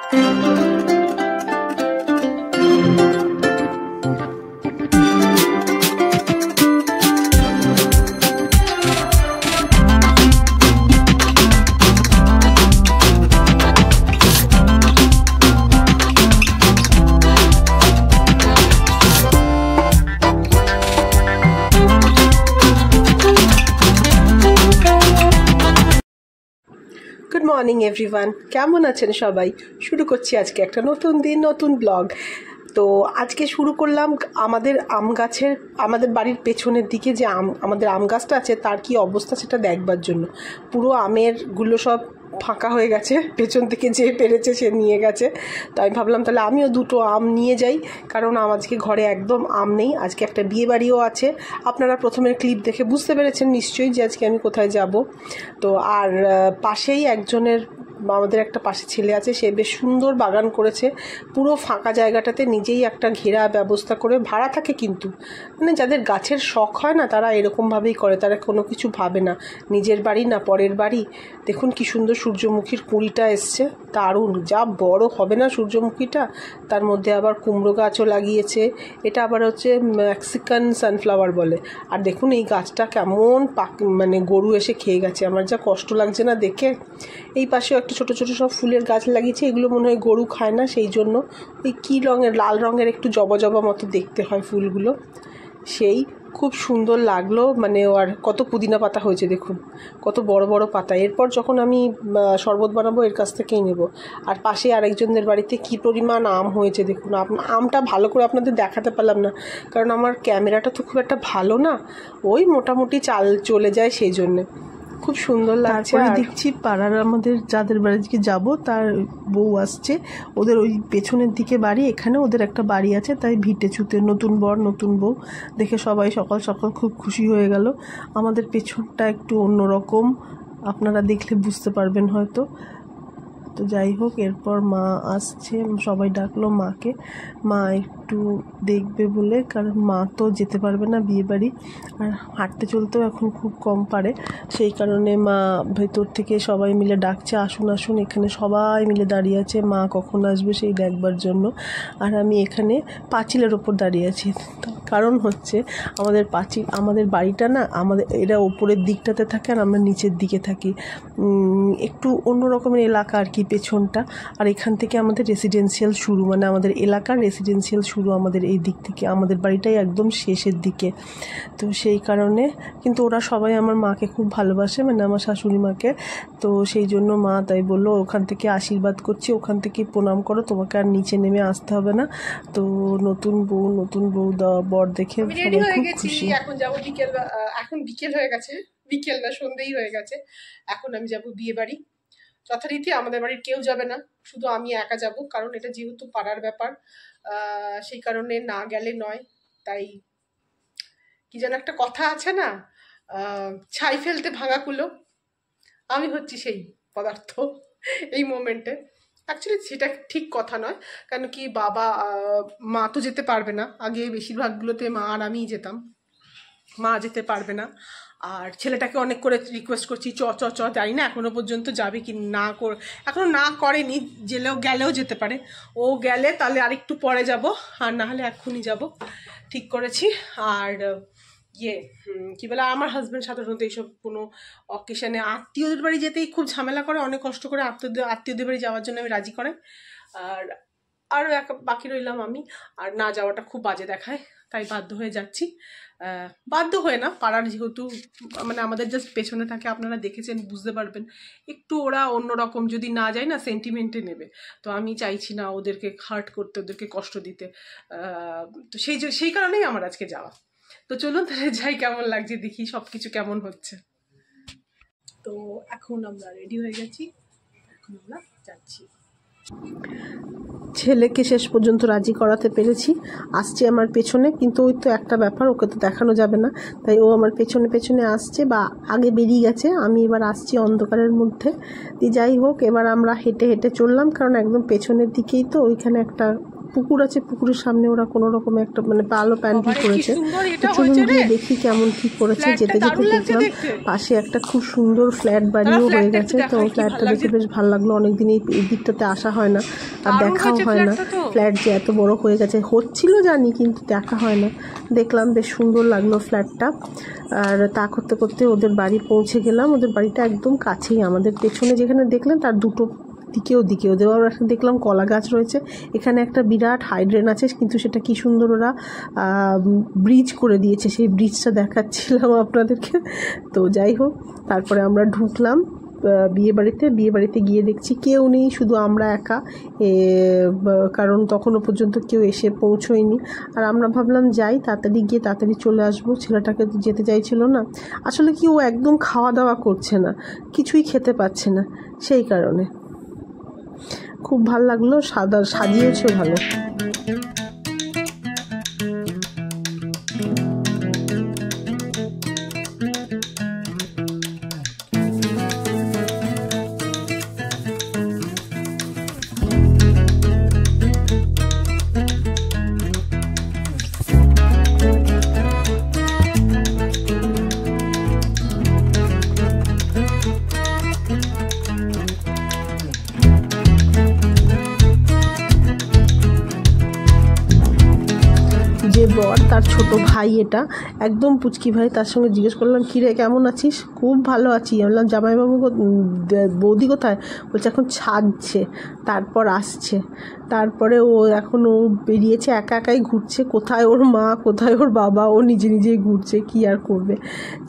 Good morning everyone, কেমন আছেন সবাই? শুরু করছি আজকে একটা নতুন দিন, নতুন ব্লগ। তো আজকে শুরু করলাম আমাদের আম গাছের, আমাদের বাড়ির পেছনের দিকে যে আমাদের আম গাছটা আছে তার কি অবস্থা সেটা দেখবার জন্য। পুরো আমেরগুলো সব ফাঁকা হয়ে গেছে, পেছন থেকে যে পেরেছে সে নিয়ে গেছে। তো আমি ভাবলাম তাহলে আমিও দুটো আম নিয়ে যাই, কারণ আজকে ঘরে একদম আম নেই। আজকে একটা বিয়ে বাড়িও আছে, আপনারা প্রথমের ক্লিপ দেখে বুঝতে পেরেছেন নিশ্চয়ই যে আজকে আমি কোথায় যাব। তো আর পাশেই একজনের, আমাদের একটা পাশে ছেলে আছে, সে বেশ সুন্দর বাগান করেছে। পুরো ফাঁকা জায়গাটাতে নিজেই একটা ঘেরা ব্যবস্থা করে, ভাড়া থাকে কিন্তু, মানে যাদের গাছের শখ হয় না তারা এরকমভাবেই করে, তারা কোনো কিছু ভাবে না নিজের বাড়ি না পরের বাড়ি। দেখুন কি সুন্দর সূর্যমুখীর কুঁড়িটা এসছে, দারুণ, যা বড় হবে না সূর্যমুখীটা। তার মধ্যে আবার কুমড়ো গাছও লাগিয়েছে, এটা আবার হচ্ছে মেক্সিকান সানফ্লাওয়ার বলে। আর দেখুন এই গাছটা কেমন মানে গরু এসে খেয়ে গেছে, আমার যা কষ্ট লাগছে না দেখে। এই পাশেও একটা ছোটো ছোটো সব ফুলের গাছ লাগিয়েছে, এগুলো মনে হয় গরু খায় না, সেই জন্য ওই কী রঙের, লাল রঙের একটু জবা জবা মতো দেখতে হয় ফুলগুলো। সেই খুব সুন্দর লাগলো, মানে আর কত পুদিনা পাতা হয়েছে দেখুন, কত বড় বড় পাতা। এরপর যখন আমি শরবত বানাবো এর কাছ থেকেই নেব। আর পাশে আরেকজনের বাড়িতে কী পরিমাণ আম হয়েছে দেখুন। আমটা ভালো করে আপনাদের দেখাতে পারলাম না, কারণ আমার ক্যামেরাটা তো খুব একটা ভালো না, ওই মোটামুটি চলে যায়, সেই জন্যে খুব সুন্দর লাগছে। আর দেখছি পাড়ার আমাদের যাদের বাড়িতে যাব তার বউ আসছে, ওদের ওই পেছনের দিকে বাড়ি, এখানে ওদের একটা বাড়ি আছে, তাই ভিটে ছুতে নতুন বর নতুন বউ দেখে সবাই সকাল সকাল খুব খুশি হয়ে গেল। আমাদের পেছনটা একটু অন্যরকম, আপনারা দেখলে বুঝতে পারবেন হয়তো। তো যাই হোক, এরপর মা আসছে, সবাই ডাকলো মাকে, মা একটু দেখবে বলে, কারণ মা তো যেতে পারবে না বিয়ে বাড়ি, আর হাঁটতে চলতেও এখন খুব কম পারে, সেই কারণে মা ভেতর থেকে সবাই মিলে ডাকছে আসুন আসুন। এখানে সবাই মিলে দাঁড়িয়ে আছে মা কখন আসবে সেই দেখবার জন্য। আর আমি এখানে পাঁচিলের ওপর দাঁড়িয়ে আছি, কারণ হচ্ছে আমাদের বাড়িটা না, এরা ওপরের দিকটাতে থাকে আর আমরা নিচের দিকে থাকি, একটু অন্য রকমের এলাকা আর কি পেছনটা। আর এখান থেকে আমাদের রেসিডেন্সিয়াল শুরু, মানে আমাদের এলাকার রেসিডেন্সিয়াল শুরু আমাদের এই দিক থেকে, আমাদের বাড়িটাই একদম শেষের দিকে। তো সেই কারণে কিন্তু ওরা সবাই আমার মাকে খুব ভালোবাসে, মানে আমার শাশুড়ি মাকে। তো সেই জন্য মা তাই বললো ওখান থেকে আশীর্বাদ করছি, ওখান থেকে প্রণাম করো, তোমাকে আর নিচে নেমে আসতে হবে না। তো নতুন বউ বর দেখে সবাই খুব খুশি। এখন যাবো বিকেল, এখন বিকেল হয়ে গেছে, বিকেল না সন্ধ্যেই হয়ে গেছে। এখন আমি যাব বিয়ে বাড়ি। যথারীতি আমাদের বাড়ির কেউ যাবে না, শুধু আমি একা যাব, কারণ এটা যেহেতু পাড়ার ব্যাপার, সেই কারণে না গেলে নয়। তাই কি যেন একটা কথা আছে না, ছাই ফেলতে ভাঙা কুলো, আমি হচ্ছি সেই পদার্থ এই মোমেন্টে। অ্যাকচুয়ালি সেটা ঠিক কথা নয়, কেন কি মা তো যেতে পারবে না, আগে বেশিরভাগগুলোতে মা আর আমিই যেতাম, মা যেতে পারবে না। আর ছেলেটাকে অনেক করে রিকোয়েস্ট করছি চ চ চ, জানি না এখনও পর্যন্ত যাবে কি না, এখনও না করেনি, গেলেও যেতে পারে। ও গেলে তাহলে আরেকটু পরে যাব, আর না হলে এক্ষুনি যাব ঠিক করেছি। আর কি বলে, আমার হাজব্যান্ড সাধারণত এইসব কোনো অকেশনে আত্মীয়দের বাড়ি যেতেই খুব ঝামেলা করে, অনেক কষ্ট করে আত্মীয়দের বাড়ি যাওয়ার জন্য আমি রাজি করাই। আর বাকি রইলাম আমি, আর না যাওয়াটা খুব বাজে দেখায়, তাই বাধ্য হয়ে যাচ্ছি। বাধ্য হয়ে না, পাড়ার যেহেতু মানে আমাদের জাস্ট পেছনে থাকে, আপনারা দেখেছেন বুঝতে পারবেন, একটু ওরা অন্যরকম, যদি না যায় না সেন্টিমেন্টে নেবে, তো আমি চাইছি না ওদেরকে হার্ট করতে, ওদেরকে কষ্ট দিতে। তো সেই কারণেই আমার আজকে যাওয়া। তো চলুন তাহলে যাই, কেমন লাগছে দেখি, সব কিছু কেমন হচ্ছে। তো এখন আমরা রেডি হয়ে গেছি, এখন আমরা যাচ্ছি। ছেলেকে শেষ পর্যন্ত রাজি করাতে পেরেছি, আসছে আমার পেছনে, কিন্তু ওই তো একটা ব্যাপার, ওকে তো দেখানো যাবে না, তাই ও আমার পেছনে পেছনে আসছে, বা আগে বেরিয়ে গেছে, আমি এবার আসছি অন্ধকারের মধ্যে দিয়ে। যাই হোক, এবার আমরা হেঁটে হেঁটে চললাম, কারণ একদম পেছনের দিকেই তো ওইখানে একটা পুকুর আছে, পুকুরের সামনে ওরা কোনো রকম একটা মানে আলো প্যান্ডেল করেছে। চলুন গিয়ে দেখি কেমন কি করেছে। যেতে যেতে দেখলাম পাশে একটা খুব সুন্দর ফ্ল্যাট বাড়িও হয়ে গেছে, তো ফ্ল্যাটটা দেখে বেশ ভালো লাগলো, অনেকদিন এই দিকটাতে আসা হয় না, আর দেখাও হয় না। ফ্ল্যাট যে এত বড় হয়ে গেছে, হচ্ছিল জানি, কিন্তু দেখা হয় না। দেখলাম বেশ সুন্দর লাগলো ফ্ল্যাটটা। আর তা করতে করতে ওদের বাড়ি পৌঁছে গেলাম। ওদের বাড়িটা একদম কাছেই, আমাদের পেছনে যেখানে দেখলেন তার দুটো দিকে ওদের একটা দেখলাম কলা গাছ রয়েছে। এখানে একটা বিরাট হাইড্রেন আছে, কিন্তু সেটা কি সুন্দর ওরা ব্রিজ করে দিয়েছে, সেই ব্রিজটা দেখাচ্ছিলাম আপনাদেরকে। তো যাই হোক, তারপরে আমরা ঢুকলাম বিয়ে বাড়িতে গিয়ে দেখছি কেউ নেই, শুধু আমরা একা। কারণ তখনও পর্যন্ত কেউ এসে পৌঁছোয়নি। আর আমরা ভাবলাম যাই, তাড়াতাড়ি গিয়ে তাড়াতাড়ি চলে আসবো। ছেলেটাকে তো যেতে চাইছিল না, আসলে কি ও একদম খাওয়া দাওয়া করছে না, কিছুই খেতে পাচ্ছে না, সেই কারণে। খুব ভালো লাগলো, সাজিয়েছে ভালো। যে বর, তার ছোট ভাই, এটা একদম পুচকি ভাই। তার সঙ্গে জিজ্ঞেস করলাম, কিরে কেমন আছিস? খুব ভালো আছি। বললাম জামাইবাবু বৌদি কোথায়? বলছে এখন ছাড়ছে, তারপর আসছে। তারপরে ও বেরিয়েছে, একা একাই ঘুরছে, কোথায় ওর মা কোথায় ওর বাবা, ও নিজেই ঘুরছে, কি আর করবে।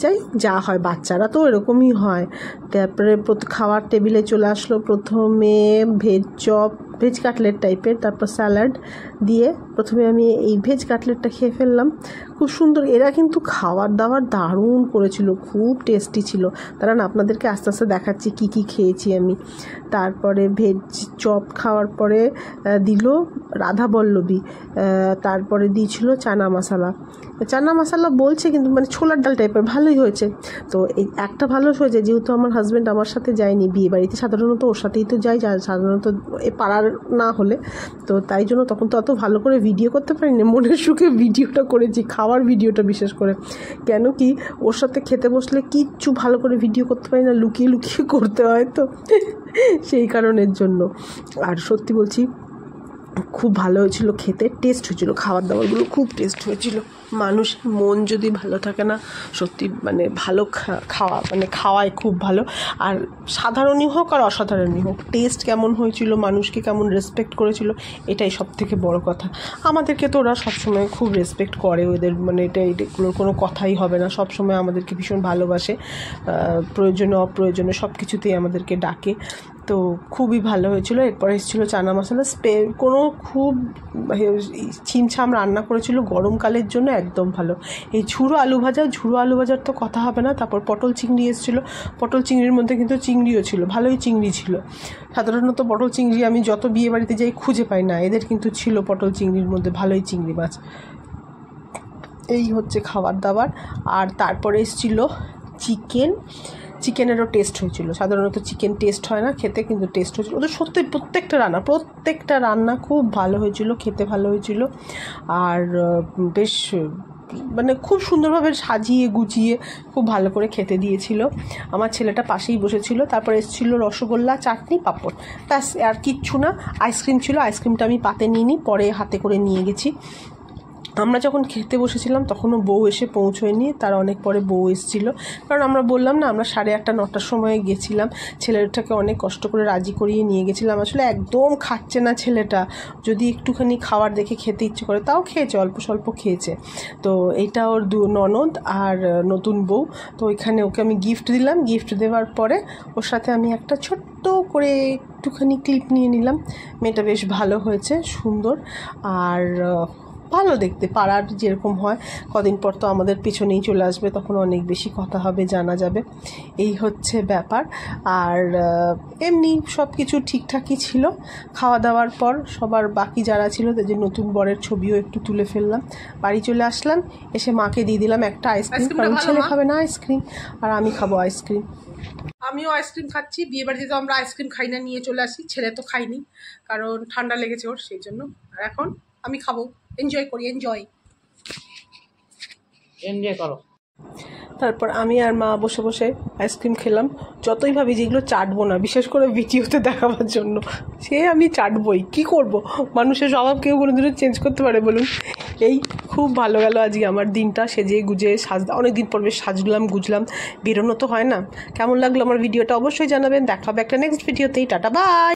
যাই যা হয়, বাচ্চারা তো এরকমই হয়। তারপরে খাওয়ার টেবিলে চলে আসলো। প্রথমে ভেজ কাটলেট টাইপের, তারপর স্যালাড দিয়ে প্রথমে আমি এই ভেজ কাটলেটটা খেয়ে ফেললাম। খুব সুন্দর, এরা কিন্তু খাবার দাবার দারুণ করেছিল, খুব টেস্টি ছিল। তারা আপনাদেরকে আস্তে আস্তে দেখাচ্ছি কি কি খেয়েছি আমি। তারপরে ভেজ চপ খাওয়ার পরে দিল রাধাবল্লভী, তারপরে দিয়েছিল চানা মশলা বলছে, কিন্তু মানে ছোলার ডাল টাইপের, ভালোই হয়েছে। তো এই একটা ভালো হয়েছে, যেহেতু আমার হাজব্যান্ড আমার সাথে যায়নি বিয়ে বাড়িতে, সাধারণত ওর সাথেই তো যাই, সাধারণত এ পাড়ার না হলে, তো তাই জন্য তখন তো অত ভালো করে ভিডিও করতে পারিনি, মনের সুখে ভিডিওটা করেছি, খাওয়ার ভিডিওটা বিশেষ করে। কেন কি, ওর সাথে খেতে বসলে কিচ্ছু ভালো করে ভিডিও করতে পারি না, লুকিয়ে লুকিয়ে করতে হয়, তো সেই কারণের জন্য। আর সত্যি বলছি, খুব ভালো হয়েছিল খেতে, টেস্ট হয়েছিল, খাবার দাবারগুলো খুব টেস্ট হয়েছিল। মানুষের মন যদি ভালো থাকে না, সত্যি মানে ভালো খাওয়ায় খুব ভালো। আর সাধারণই হোক আর অসাধারণই হোক, টেস্ট কেমন হয়েছিল, মানুষকে কেমন রেসপেক্ট করেছিল, এটাই সব থেকে বড় কথা। আমাদেরকে তো ওরা সবসময় খুব রেসপেক্ট করে, ওদের মানে এগুলোর কোনো কথাই হবে না, সবসময় আমাদেরকে ভীষণ ভালোবাসে, প্রয়োজনে অপ্রয়োজনে সব কিছুতেই আমাদেরকে ডাকে। তো খুবই ভালো হয়েছিল। এরপরে এসেছিলো চানা মশলা, কোনো খুব ছিমছাম রান্না করেছিল, গরমকালের জন্য একদম ভালো। এই ঝুড়ো আলু ভাজার তো কথা হবে না। তারপর পটল চিংড়ি এসেছিলো, পটল চিংড়ির মধ্যে কিন্তু চিংড়িও ছিল, ভালোই চিংড়ি ছিল। সাধারণত পটল চিংড়ি আমি যত বিয়ে বাড়িতে যাই খুঁজে পাই না, এদের কিন্তু ছিল পটল চিংড়ির মধ্যে ভালোই চিংড়ি মাছ। এই হচ্ছে খাবার দাবার। আর তারপরে এসেছিলো চিকেনেরও টেস্ট হয়েছিল। সাধারণত চিকেন টেস্ট হয় না খেতে, কিন্তু টেস্ট হয়েছিল ওদের সত্যি। প্রত্যেকটা রান্না খুব ভালো হয়েছিল, খেতে ভালো হয়েছিল। আর বেশ মানে খুব সুন্দরভাবে সাজিয়ে গুছিয়ে খুব ভালো করে খেতে দিয়েছিল। আমার ছেলেটা পাশেই বসেছিল। তারপর এসেছিলো রসগোল্লা, চাটনি, পাঁপড়, ব্যাস, আর কিচ্ছু না। আইসক্রিম ছিল, আইসক্রিমটা আমি পাতে নিইনি, পরে হাতে করে নিয়ে গেছি। আমরা যখন খেতে বসেছিলাম তখনও বউ এসে পৌঁছয়নি, তার অনেক পরে বউ এসেছিল। কারণ আমরা বললাম না, আমরা 8:30 9টার সময় গেছিলাম, ছেলেটাকে অনেক কষ্ট করে রাজি করিয়ে নিয়ে গেছিলাম। আসলে একদম খাচ্ছে না ছেলেটা, যদি একটুখানি খাবার দেখে খেতে ইচ্ছে করে তাও খেয়েছে, অল্প স্বল্প খেয়েছে। তো এইটা ওর ননদ আর নতুন বউ। তো ওইখানে ওকে আমি গিফট দিলাম। গিফট দেওয়ার পরে ওর সাথে আমি একটা ছোট্ট করে একটুখানি ক্লিপ নিয়ে নিলাম। মেয়েটা বেশ ভালো হয়েছে, সুন্দর আর ভালো দেখতে, পাড়ার যেরকম হয়। কদিন পর তো আমাদের পেছনেই চলে আসবে, তখন অনেক বেশি কথা হবে, জানা যাবে। এই হচ্ছে ব্যাপার। আর এমনি সব কিছু ঠিকঠাকই ছিল। খাওয়া দাওয়ার পর সবার বাকি যারা ছিল তাদের নতুন বরের ছবিও একটু তুলে ফেললাম। বাড়ি চলে আসলাম, এসে মাকে দিয়ে দিলাম একটা আইসক্রিম, কারণ ছেলে খাবে না আইসক্রিম আর আমি খাবো আইসক্রিম। আমিও আইসক্রিম খাচ্ছি। বিয়ে বাড়িতে তো আমরা আইসক্রিম খাই না, নিয়ে চলে আসি। ছেলে তো খাইনি, কারণ ঠান্ডা লেগেছে ওর, সেই জন্য। আর এখন আমি খাবো, এনজয় করি, এনজয় করো। তারপর আমি আর মা বসে বসে আইসক্রিম খেলাম। যতই ভাবি যেগুলো চাটবো না, বিশেষ করে ভিডিওতে দেখাবার জন্য, সে আমি চাটবই, কি করব, মানুষের স্বভাব কেউ কোনোদিনও চেঞ্জ করতে পারে বলুন। এই খুব ভালো গেল আজকে আমার দিনটা, সেজে গুজে অনেক দিন পর বেশ সাজলাম গুজলাম, বেরোনো তো হয় না। কেমন লাগলো আমার ভিডিওটা অবশ্যই জানাবেন। দেখা হবে একটা নেক্সট ভিডিওতেই। Tata bye.